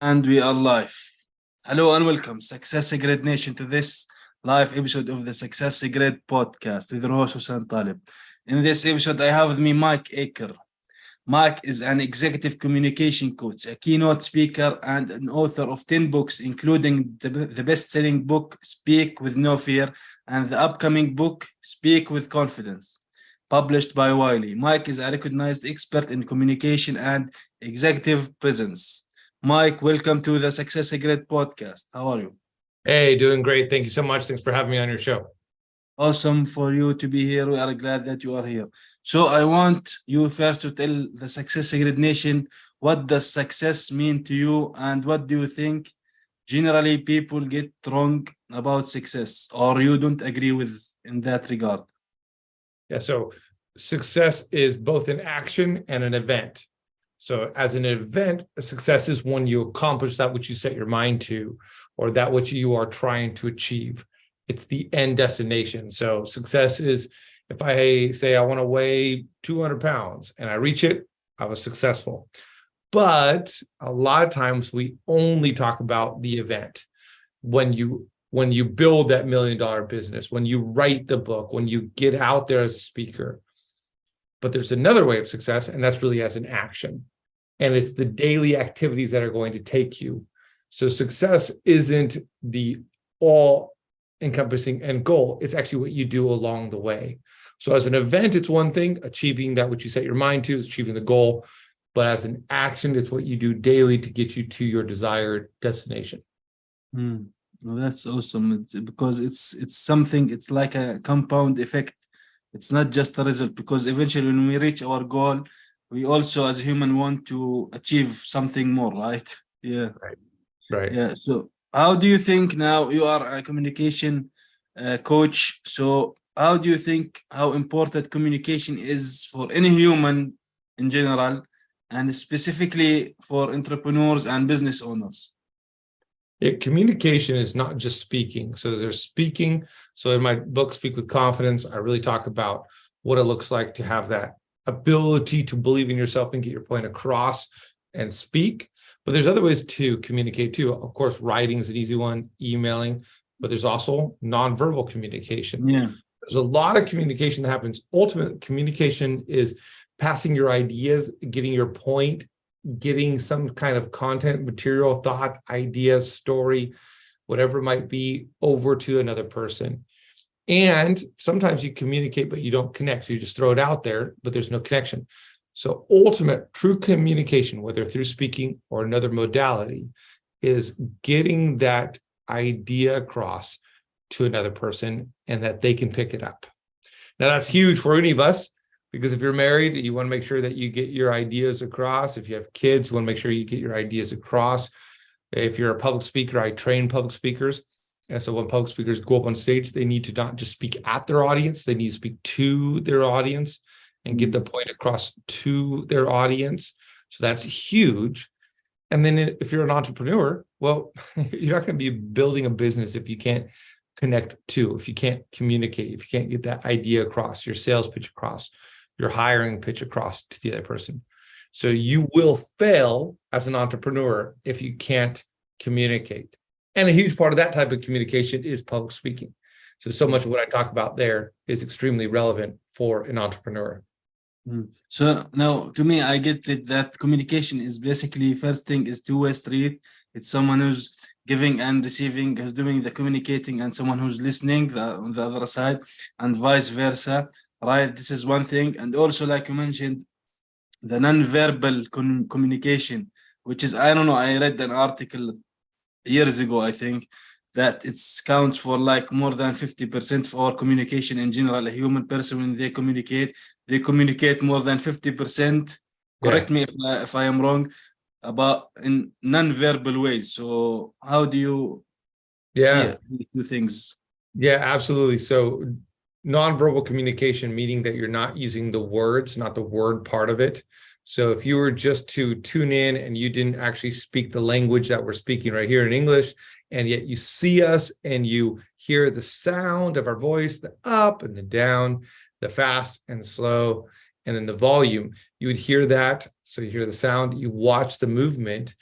And we are live. Hello and welcome, SuccessGrid Nation, to this live episode of the SuccessGrid podcast with your host, Hussein Talib. In this episode, I have with me Mike Acker. Mike is an executive communication coach, a keynote speaker, and an author of 10 books, including the best-selling book, Speak with No Fear, and the upcoming book, Speak with Confidence, published by Wiley. Mike is a recognized expert in communication and executive presence. Mike, welcome to the SuccessGrid podcast. How are you? Hey, doing great. Thank you so much. Thanks for having me on your show. Awesome for you to be here. We are glad that you are here. So I want you first to tell the SuccessGrid Nation, what does success mean to you, and what do you think generally people get wrong about success, or you don't agree with in that regard? Yeah, so success is both an action and an event. So as an event, a success is when you accomplish that which you set your mind to, or that which you are trying to achieve. It's the end destination. So success is, if I say I want to weigh 200 pounds and I reach it, I was successful. But a lot of times we only talk about the event. When you build that $1 million business, when you write the book, when you get out there as a speaker. But there's another way of success, and that's really as an action. And it's the daily activities that are going to take you. So success isn't the all-encompassing end goal. It's actually what you do along the way. So as an event, it's one thing. Achieving that which you set your mind to is achieving the goal. But as an action, it's what you do daily to get you to your desired destination. Well, that's awesome. Because it's something, it's like a compound effect. It's not just a result, because eventually when we reach our goal, we also as a human want to achieve something more, right? Yeah. Right. Yeah. So how do you think, now you are a communication coach, so how do you think how important communication is for any human in general, and specifically for entrepreneurs and business owners? Communication is not just speaking. So there's speaking. So in my book, Speak with Confidence, I really talk about what it looks like to have that ability to believe in yourself and get your point across and speak. But there's other ways to communicate too. Of course, writing is an easy one, emailing, but there's also nonverbal communication. Yeah. There's a lot of communication that happens. Ultimate communication is passing your ideas, getting your point, getting some kind of content, material, thought, idea, story, whatever it might be, over to another person. And sometimes you communicate, but you don't connect. So you just throw it out there, but there's no connection. So ultimate true communication, whether through speaking or another modality, is getting that idea across to another person and that they can pick it up. Now that's huge for any of us, because if you're married, you want to make sure that you get your ideas across. If you have kids, you want to make sure you get your ideas across. If you're a public speaker, I train public speakers. And so when public speakers go up on stage, they need to not just speak at their audience, they need to speak to their audience and get the point across to their audience. So that's huge. And then if you're an entrepreneur, well, you're not going to be building a business if you can't connect to, if you can't communicate, if you can't get that idea across, your sales pitch across, your hiring pitch across to the other person. So you will fail as an entrepreneur if you can't communicate. And a huge part of that type of communication is public speaking. So much of what I talk about there is extremely relevant for an entrepreneur. So now, to me, I get it that communication is basically, first thing is two-way street. It's someone who's giving and receiving, who's doing the communicating, and someone who's listening on the other side, and vice versa, right? This is one thing. And also, like you mentioned, the non-verbal communication, which is, I don't know, I read an article years ago, I think, that it counts for like more than 50% of our communication in general. A human person, when they communicate more than 50%. Correct me if I am wrong, about in non-verbal ways. So how do you see these two things? Yeah, absolutely. So nonverbal communication, meaning that you're not using the words, not the word part of it. So if you were just to tune in and you didn't actually speak the language that we're speaking right here in English, and yet you see us and you hear the sound of our voice, the up and the down, the fast and the slow, and then the volume, you would hear that. So you hear the sound, you watch the movement,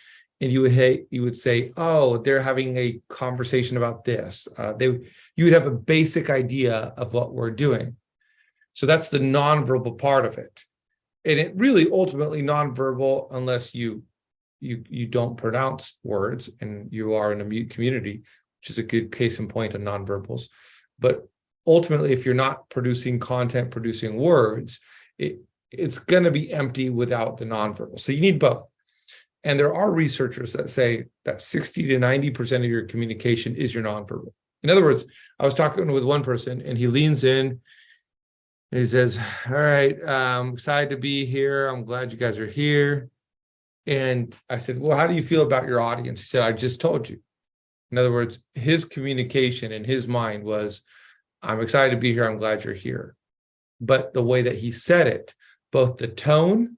and you would say, oh, they're having a conversation about this. You would have a basic idea of what we're doing. So that's the nonverbal part of it. And it really ultimately nonverbal, unless you don't pronounce words and you are in a mute community, which is a good case in point of nonverbals. But ultimately, if you're not producing content, producing words, it's going to be empty without the nonverbal. So you need both. And there are researchers that say that 60 to 90% of your communication is your nonverbal. In other words, I was talking with one person and he leans in and he says, all right, I'm excited to be here. I'm glad you guys are here. And I said, well, how do you feel about your audience? He said, I just told you. In other words, his communication in his mind was, I'm excited to be here. I'm glad you're here. But the way that he said it, both the tone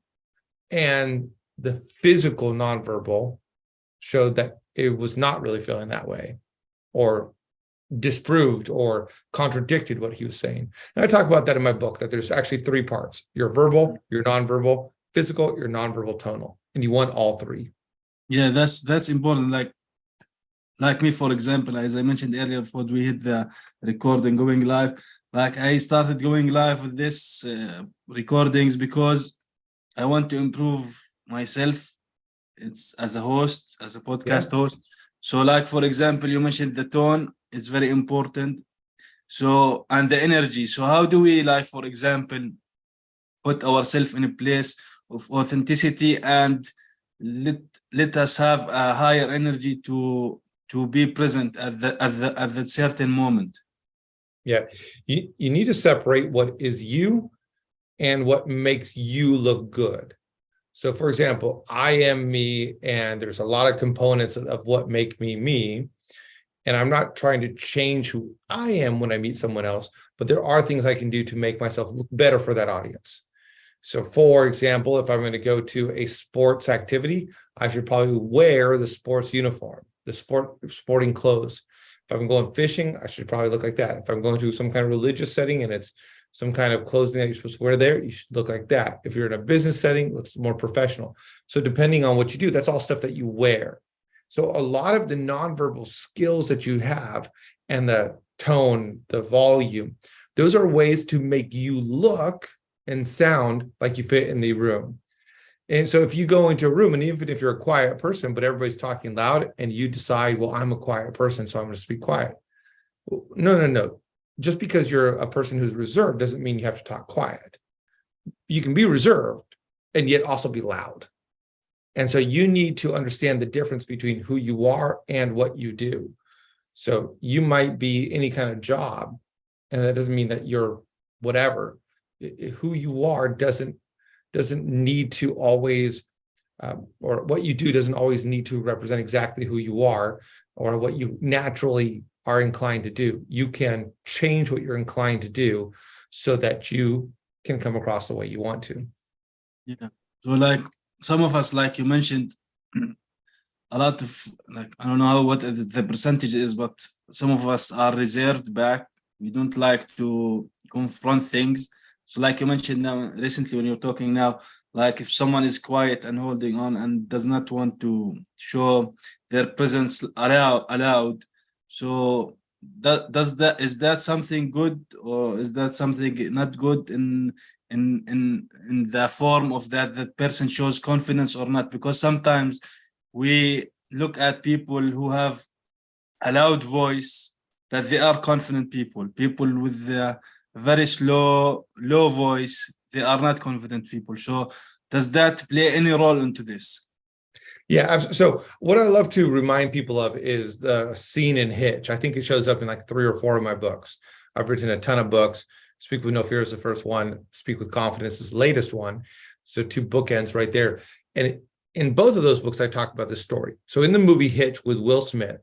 and the physical nonverbal showed that it was not really feeling that way, or disproved or contradicted what he was saying. And I talk about that in my book, that there's actually three parts: your verbal, your nonverbal, physical, your nonverbal, tonal, and you want all three. Yeah, that's important. Like me, for example, as I mentioned earlier, before we hit the recording going live, like I started going live with this recordings because I want to improve myself. It's as a host, as a podcast host. So like, for example, you mentioned the tone is very important. So, and the energy. So how do we, like, for example, put ourselves in a place of authenticity and let us have a higher energy to be present at that certain moment? Yeah, you need to separate what is you and what makes you look good. So for example, I am me, and there's a lot of components of what make me me. And I'm not trying to change who I am when I meet someone else, but there are things I can do to make myself look better for that audience. So for example, if I'm going to go to a sports activity, I should probably wear the sports uniform, the sporting clothes. If I'm going fishing, I should probably look like that. If I'm going to some kind of religious setting and it's some kind of clothing that you're supposed to wear there, you should look like that. If you're in a business setting, it looks more professional. So depending on what you do, that's all stuff that you wear. So a lot of the nonverbal skills that you have, and the tone, the volume, those are ways to make you look and sound like you fit in the room. And so if you go into a room, and even if you're a quiet person, but everybody's talking loud, and you decide, well, I'm a quiet person, so I'm going to speak quiet. No. Just because you're a person who's reserved doesn't mean you have to talk quiet. You can be reserved and yet also be loud. And so you need to understand the difference between who you are and what you do. So you might be any kind of job, and that doesn't mean that you're whatever. Who you are doesn't need to always, or what you do doesn't always need to represent exactly who you are or what you naturally are inclined to do. You can change what you're inclined to do so that you can come across the way you want to. Yeah. So like some of us, like you mentioned, a lot of, like, I don't know what the percentage is, but some of us are reserved back. We don't like to confront things. So like you mentioned now recently when you're talking now, like if someone is quiet and holding on and does not want to show their presence allowed. So is that something good, or is that something not good in the form of that person shows confidence or not? Because sometimes we look at people who have a loud voice that they are confident people with a very low voice, they are not confident people. So does that play any role into this? Yeah. So what I love to remind people of is the scene in Hitch. I think it shows up in like 3 or 4 of my books. I've written a ton of books. Speak with No Fear is the first one. Speak with Confidence is the latest one. So 2 bookends right there. And in both of those books, I talk about this story. So in the movie Hitch with Will Smith,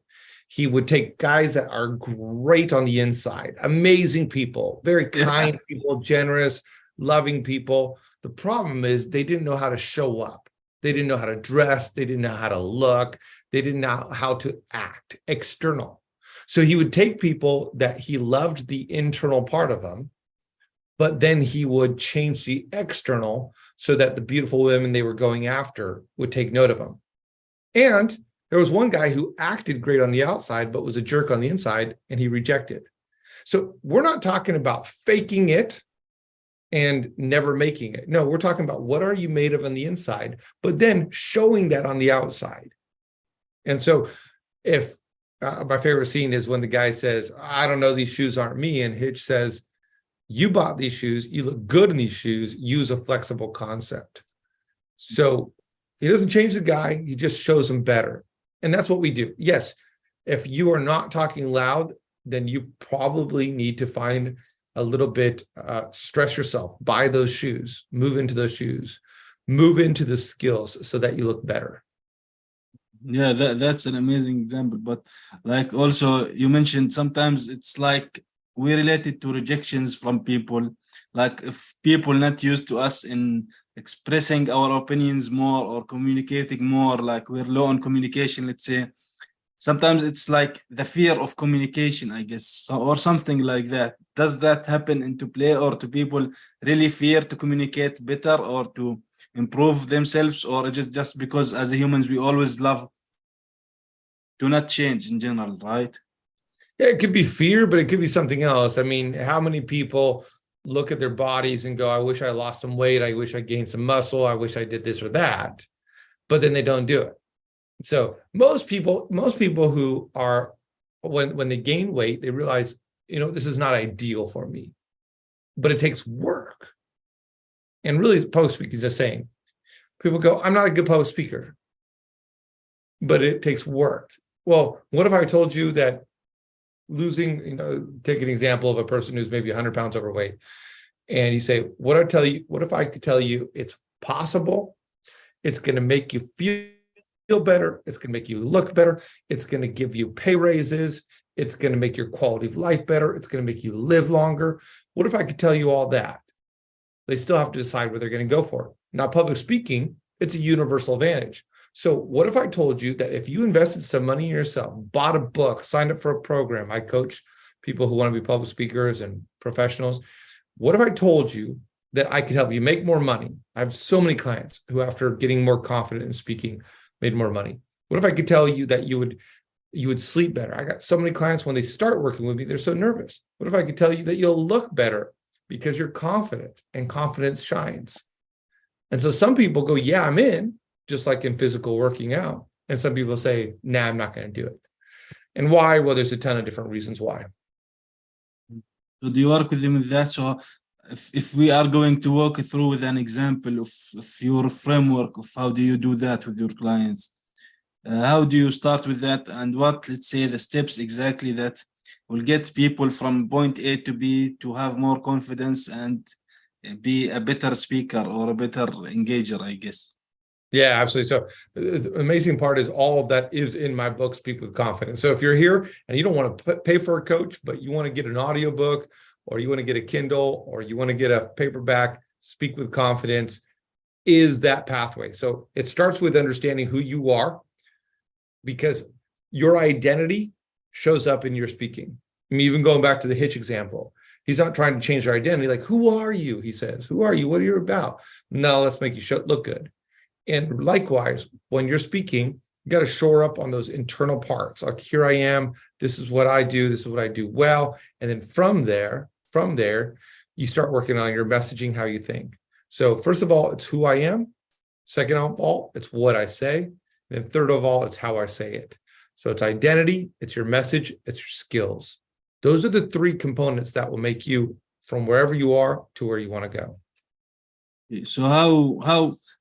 he would take guys that are great on the inside, amazing people, very kind people, generous, loving people. The problem is they didn't know how to show up. They didn't know how to dress. They didn't know how to look. They didn't know how to act external. So he would take people that he loved the internal part of them, but then he would change the external so that the beautiful women they were going after would take note of them. And there was one guy who acted great on the outside, but was a jerk on the inside, and he rejected. So we're not talking about faking it and never making it. No, we're talking about what are you made of on the inside, but then showing that on the outside. And so if my favorite scene is when the guy says, I don't know, these shoes aren't me. And Hitch says, you bought these shoes, you look good in these shoes, use a flexible concept. So he doesn't change the guy, he just shows him better. And that's what we do. Yes, if you are not talking loud, then you probably need to find a little bit, stress yourself, buy those shoes, move into those shoes, move into the skills so that you look better. Yeah, that's an amazing example. But like also you mentioned, sometimes it's like we related to rejections from people. Like if people not used to us in expressing our opinions more or communicating more, like we're low on communication, let's say, sometimes it's like the fear of communication, I guess, or something like that. Does that happen into play, or do people really fear to communicate better or to improve themselves, or just because as humans we always love to not change in general, right? Yeah, it could be fear, but it could be something else. I mean, how many people look at their bodies and go, I wish I lost some weight, I wish I gained some muscle, I wish I did this or that, but then they don't do it. So most people who are, when they gain weight, they realize, this is not ideal for me, but it takes work. And really, public speaking is the same. People go, I'm not a good public speaker, but it takes work. Well, what if I told you that losing, take an example of a person who's maybe 100 pounds overweight, and you say, what if I could tell you it's possible, it's going to make you feel better, it's going to make you look better, it's going to give you pay raises, it's going to make your quality of life better, it's going to make you live longer. What if I could tell you all that? They still have to decide what they're going to go for. Now, public speaking, it's a universal advantage. So what if I told you that if you invested some money in yourself, bought a book, signed up for a program, I coach people who want to be public speakers and professionals. What if I told you that I could help you make more money? I have so many clients who, after getting more confident in speaking, made more money. What if I could tell you that you would sleep better? I got so many clients, when they start working with me, they're so nervous. What if I could tell you that you'll look better because you're confident, and confidence shines? And so some people go, yeah, I'm in, just like in physical working out. And some people say, nah, I'm not going to do it. And why? Well, there's a ton of different reasons why. So do you work with them with that? So if we are going to walk through with an example of your framework of how do you do that with your clients, how do you start with that, and what, let's say, the steps exactly that will get people from point A to B to have more confidence and be a better speaker or a better engager, I guess? Yeah, absolutely. So the amazing part is all of that is in my book, Speak with Confidence. So if you're here and you don't want to pay for a coach, but you want to get an audiobook, or you want to get a Kindle, or you want to get a paperback, Speak with Confidence is that pathway. So it starts with understanding who you are, because your identity shows up in your speaking. I mean, even going back to the Hitch example, he's not trying to change their identity. Like, who are you? He says, who are you? What are you about? No, let's make you look good. And likewise, when you're speaking, you got to shore up on those internal parts. Like, here I am, this is what I do, this is what I do well. And then from there, you start working on your messaging, how you think. So first of all, it's who I am. Second of all, it's what I say. And then third of all, it's how I say it. So it's identity, it's your message, it's your skills. Those are the three components that will make you from wherever you are to where you want to go. So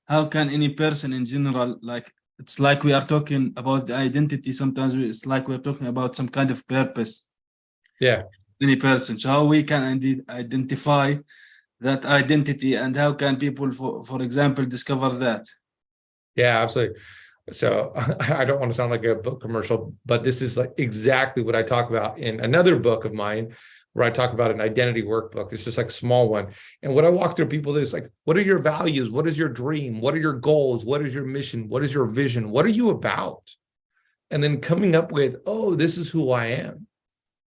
how can any person in general, like, it's like we are talking about the identity, sometimes it's like we're talking about some kind of purpose. Yeah. Any person. So how we can identify that identity, and how can people, for example, discover that? Yeah, absolutely. So I don't want to sound like a book commercial, but this is like exactly what I talk about in another book of mine, where I talk about an identity workbook. It's just like a small one. And what I walk through people is like, what are your values? What is your dream? What are your goals? What is your mission? What is your vision? What are you about? And then coming up with, oh, this is who I am.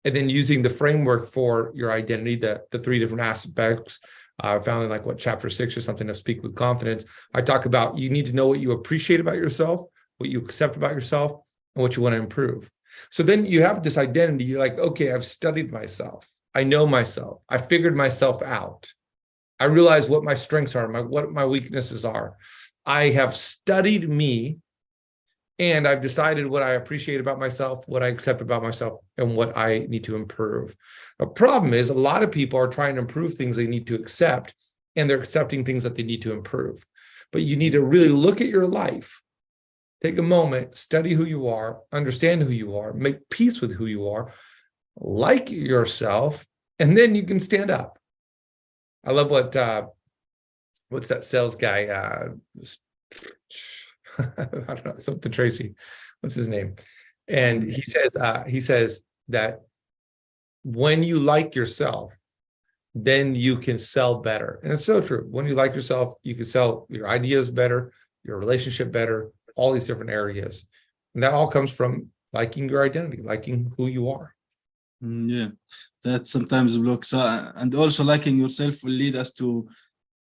And then using the framework for your identity, the three different aspects found in chapter 6 or something of Speak with Confidence. I talk about, you need to know what you appreciate about yourself, what you accept about yourself, and what you want to improve. So then you have this identity. You're like, okay, I've studied myself. I know myself. I figured myself out. I realize what my strengths are, what my weaknesses are. I have studied me, and I've decided what I appreciate about myself, what I accept about myself, and what I need to improve. The problem is a lot of people are trying to improve things they need to accept, and they're accepting things that they need to improve. But you need to really look at your life, take a moment, study who you are, understand who you are, make peace with who you are, like yourself, and then you can stand up. I love what's that sales guy? I don't know, something Tracy. What's his name? And he says that when you like yourself, then you can sell better. And it's so true. When you like yourself, you can sell your ideas better, your relationship better, all these different areas. And that all comes from liking your identity, liking who you are. Yeah, that sometimes blocks. And also liking yourself will lead us to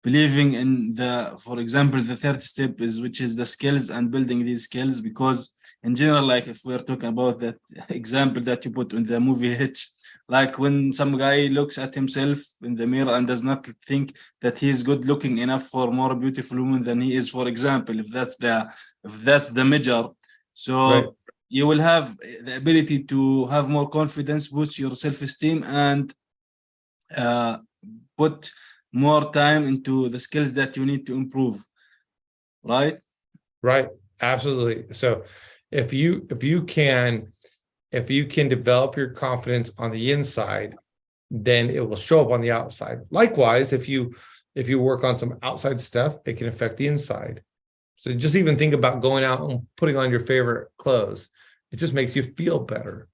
believing in for example, the third step which is the skills and building these skills, because in general, like if we're talking about that example that you put in the movie Hitch, like when some guy looks at himself in the mirror and does not think that he is good looking enough for more beautiful woman than he is, for example, if that's the measure, so right. You will have the ability to have more confidence, boost your self-esteem, and put more time into the skills that you need to improve, right? Right, absolutely. So if you can develop your confidence on the inside, then it will show up on the outside. Likewise, if you work on some outside stuff, it can affect the inside. So just even think about going out and putting on your favorite clothes. It just makes you feel better.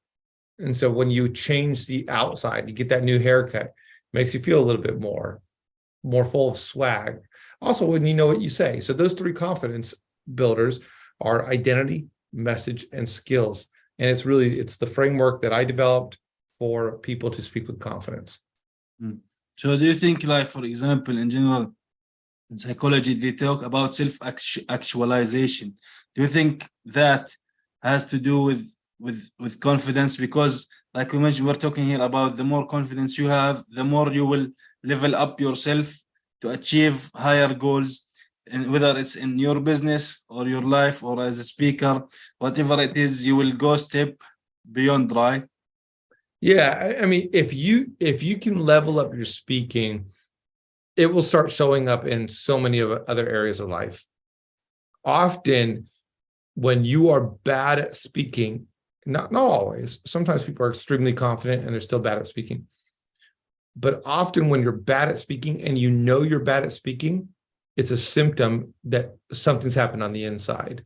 And so when you change the outside, you get that new haircut, it makes you feel a little bit more full of swag. Also, when you know what you say. So those three confidence builders are identity, message, and skills. And it's the framework that I developed for people to speak with confidence. So do you think, like, for example, in general, in psychology, they talk about self-actualization. Do you think that has to do with confidence? Because like we mentioned, we're talking here about the more confidence you have, the more you will level up yourself to achieve higher goals, and whether it's in your business or your life or as a speaker, whatever it is, you will go step beyond, right? Yeah, I mean, if you can level up your speaking, it will start showing up in so many of other areas of life. Often, when you are bad at speaking, not always, sometimes people are extremely confident and they're still bad at speaking. But often when you're bad at speaking and you know you're bad at speaking, it's a symptom that something's happened on the inside.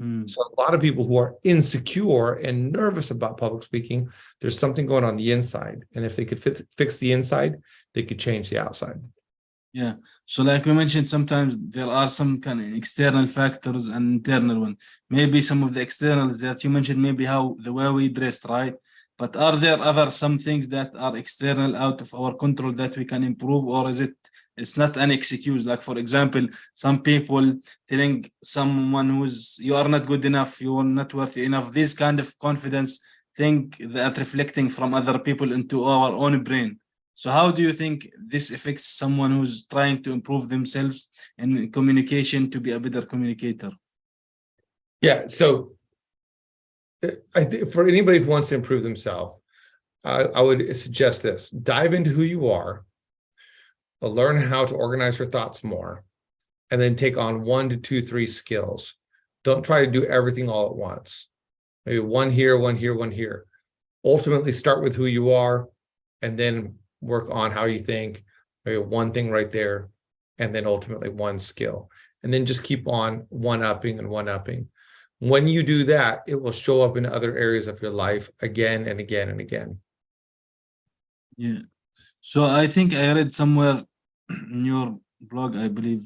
So a lot of people who are insecure and nervous about public speaking, there's something going on the inside. And if they could fix the inside, they could change the outside. Yeah. So like we mentioned, sometimes there are some kind of external factors and internal one. Maybe some of the externals that you mentioned, maybe the way we dressed, right? But are there some things that are external, out of our control, that we can improve, or it's not an excuse? Like, for example, some people telling someone you are not good enough, you are not worthy enough, this kind of confidence thing that reflecting from other people into our own brain. So how do you think this affects someone who's trying to improve themselves in communication to be a better communicator? Yeah, so I think for anybody who wants to improve themselves, I would suggest this: dive into who you are, learn how to organize your thoughts more, and then take on 1 to 2, 3 skills. Don't try to do everything all at once. Maybe one here, one here, one here. Ultimately, start with who you are, and then work on how you think. Maybe one thing right there, and then ultimately one skill. And then just keep on one-upping and one-upping. When you do that, it will show up in other areas of your life again and again and again. Yeah. So I think I read somewhere in your blog, I believe,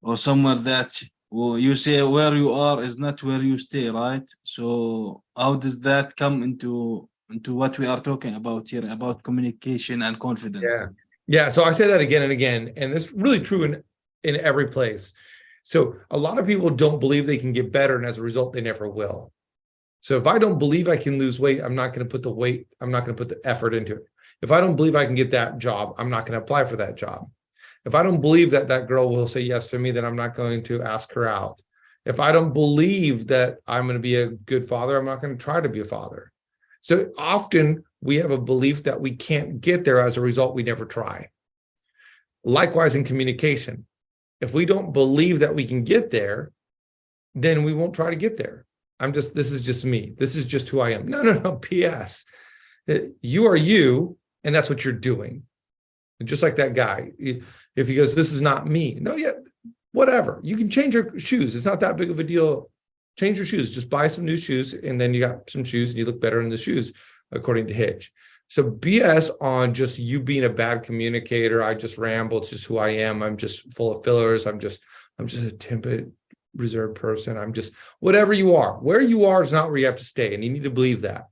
or somewhere, that you say where you are is not where you stay, right? So how does that come into what we are talking about here, about communication and confidence? Yeah. So I say that again and again, and it's really true in every place. So a lot of people don't believe they can get better, and as a result, they never will. So if I don't believe I can lose weight, I'm not going to put the weight, I'm not going to put the effort into it. If I don't believe I can get that job, I'm not going to apply for that job. If I don't believe that that girl will say yes to me, then I'm not going to ask her out. If I don't believe that I'm going to be a good father, I'm not going to try to be a father. So often we have a belief that we can't get there. As a result, we never try. Likewise in communication. If we don't believe that we can get there, then we won't try to get there. This is just me. This is just who I am. No, PS. You are you, and that's what you're doing. Just like that guy. If he goes, this is not me. No, yeah, whatever. You can change your shoes. It's not that big of a deal. Change your shoes. Just buy some new shoes, and then you got some shoes, and you look better in the shoes, according to Hitch. So BS on just you being a bad communicator. I just ramble. It's just who I am. I'm just full of fillers. I'm just a timid, reserved person. I'm just whatever you are. Where you are is not where you have to stay, and you need to believe that.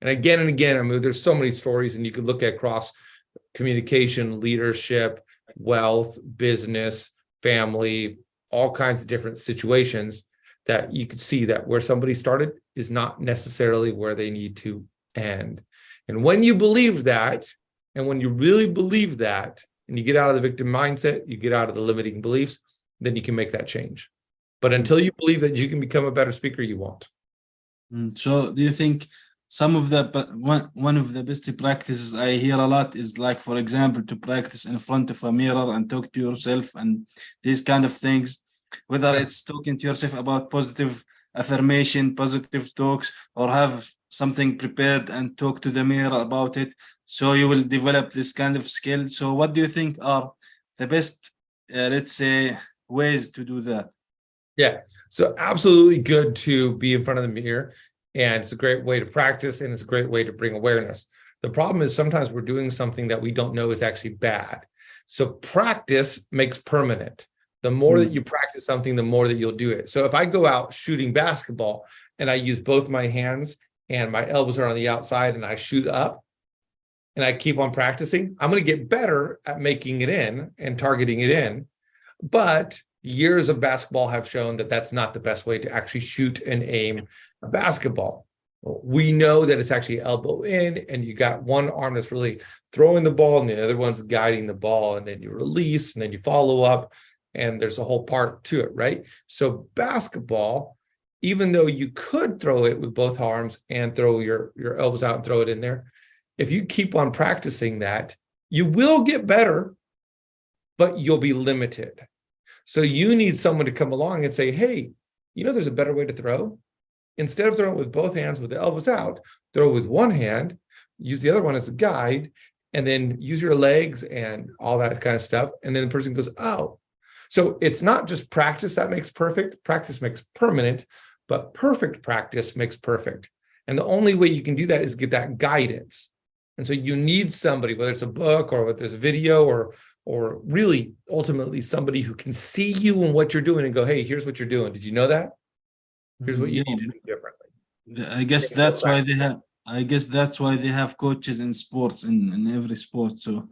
And again, I mean, there's so many stories, and you could look at across communication, leadership, wealth, business, family, all kinds of different situations that you could see that where somebody started is not necessarily where they need to end. And when you believe that, and when you really believe that, and you get out of the victim mindset, you get out of the limiting beliefs, then you can make that change. But until you believe that you can become a better speaker, you won't. So do you think some of the one of the best practices I hear a lot is, like, for example, to practice in front of a mirror and talk to yourself and these kind of things, whether it's talking to yourself about positive affirmation, positive talks, or have something prepared and talk to the mirror about it, so you will develop this kind of skill. So what do you think are the best, let's say, ways to do that? Yeah, so absolutely good to be in front of the mirror, and it's a great way to practice, and it's a great way to bring awareness. The problem is sometimes we're doing something that we don't know is actually bad. So practice makes permanent. The more that you practice something, the more that you'll do it. So if I go out shooting basketball and I use both my hands and my elbows are on the outside and I shoot up and I keep on practicing, I'm going to get better at making it in and targeting it in. But years of basketball have shown that that's not the best way to actually shoot and aim a basketball. We know that it's actually elbow in, and you got one arm that's really throwing the ball and the other one's guiding the ball, and then you release and then you follow up, and there's a whole part to it, right? So basketball, even though you could throw it with both arms and throw your elbows out and throw it in there, if you keep on practicing that, you will get better, but you'll be limited. So you need someone to come along and say, hey, there's a better way to throw. Instead of throwing it with both hands with the elbows out, throw it with one hand, use the other one as a guide, and then use your legs and all that kind of stuff. And then the person goes, oh. So it's not just practice that makes perfect. Practice makes permanent, but perfect practice makes perfect. And the only way you can do that is get that guidance. And so you need somebody, whether it's a book or whether it's a video or really ultimately somebody who can see you and what you're doing and go, hey, here's what you're doing. Did you know that? Here's what you need to do differently. I guess that's why they have coaches in sports, in every sport. So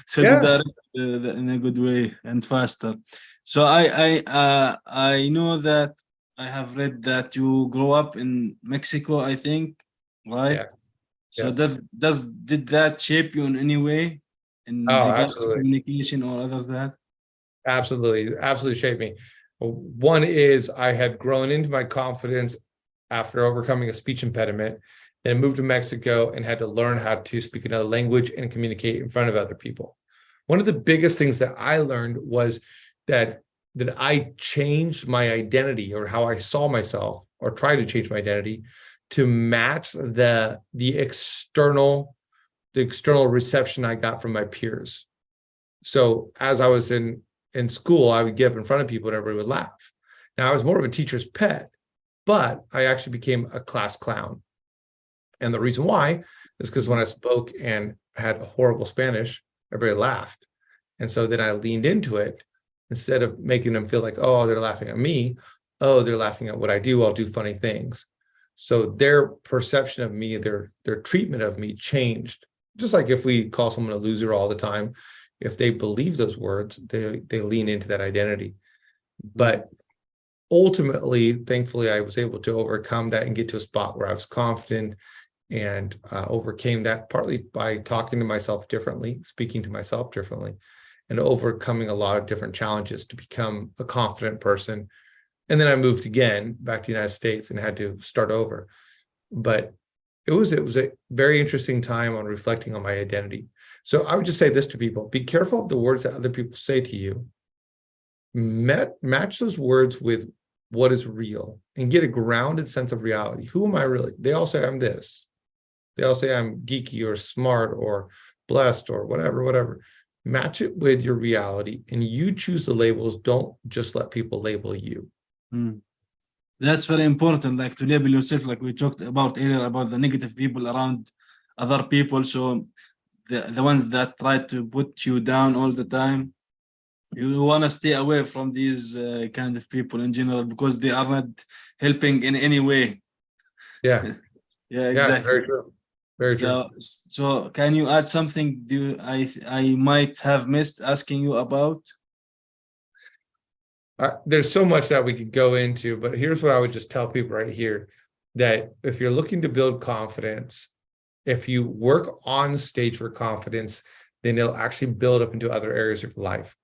so Yeah. to direct in a good way and faster. So I know that I have read that you grew up in Mexico, I think, right? Yeah. So Yeah. did that shape you in any way in regards to Absolutely. communication or other that? Absolutely shaped me. One is I had grown into my confidence after overcoming a speech impediment, then moved to Mexico and had to learn how to speak another language and communicate in front of other people. One of the biggest things that I learned was that I changed my identity, or how I saw myself, or tried to change my identity to match the external reception I got from my peers. So as I was in school, I would get up in front of people and everybody would laugh. Now, I was more of a teacher's pet, but I actually became a class clown. And the reason why is because when I spoke and had horrible Spanish, everybody laughed. And so then I leaned into it. Instead of making them feel like, oh, they're laughing at me, oh, they're laughing at what I do, I'll do funny things. So their perception of me, their treatment of me changed. Just like if we call someone a loser all the time, if they believe those words, they lean into that identity. But ultimately, thankfully, I was able to overcome that and get to a spot where I was confident and overcame that partly by talking to myself differently, speaking to myself differently, and overcoming a lot of different challenges to become a confident person. And then I moved again back to the United States and had to start over. But it was a very interesting time on reflecting on my identity. So I would just say this to people: be careful of the words that other people say to you. Match those words with what is real and get a grounded sense of reality. Who am I really? They all say I'm this. They all say I'm geeky or smart or blessed or whatever. Match it with your reality and you choose the labels. Don't just let people label you. That's very important, like to label yourself, like we talked about earlier about the negative people around other people. So the ones that try to put you down all the time, you want to stay away from these kind of people in general, because they are not helping in any way. Yeah. Yeah, exactly. Very true. Very true. So can you add something I might have missed asking you about? There's so much that we could go into, but here's what I would just tell people right here, that if you're looking to build confidence, if you work on stage for confidence, then it'll actually build up into other areas of life.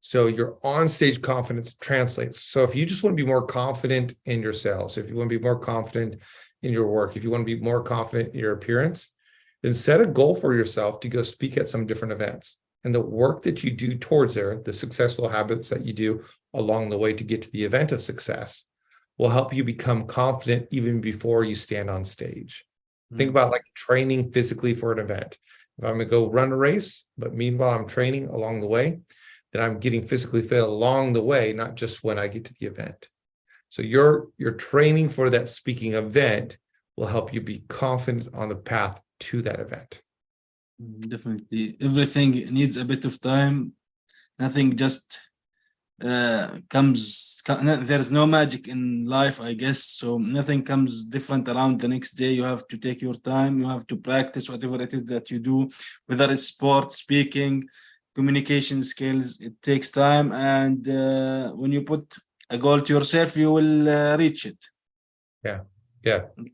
So your on-stage confidence translates. So if you just want to be more confident in your sales, if you want to be more confident in your work, if you want to be more confident in your appearance, then set a goal for yourself to go speak at some different events. And the work that you do towards there, the successful habits that you do along the way to get to the event of success, will help you become confident even before you stand on stage. Think about like training physically for an event. If I'm going to go run a race, but meanwhile I'm training along the way, then I'm getting physically fit along the way, not just when I get to the event. So your training for that speaking event will help you be confident on the path to that event. Definitely. Everything needs a bit of time. Nothing just comes, there's no magic in life, I guess. So nothing comes different around the next day. You have to take your time. You have to practice whatever it is that you do, whether it's sport, speaking, communication skills. It takes time. And when you put a goal to yourself, you will reach it. Yeah,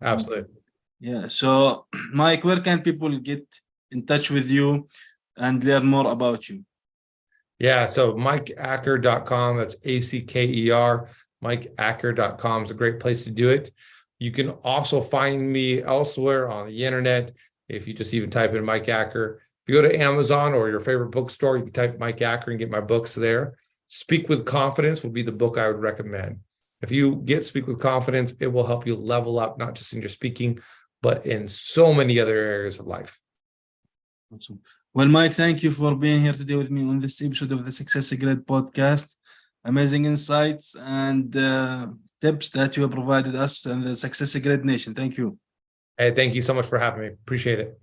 absolutely. Yeah. So Mike, where can people get in touch with you and learn more about you? Yeah, so mikeacker.com, that's ACKER, mikeacker.com is a great place to do it. You can also find me elsewhere on the internet if you just even type in Mike Acker. If you go to Amazon or your favorite bookstore, you can type Mike Acker and get my books there. Speak with Confidence would be the book I would recommend. If you get Speak with Confidence, it will help you level up, not just in your speaking, but in so many other areas of life. Awesome. Well, Mike, thank you for being here today with me on this episode of the SuccessGrid podcast. Amazing insights and tips that you have provided us and the SuccessGrid Nation. Thank you. Hey, thank you so much for having me. Appreciate it.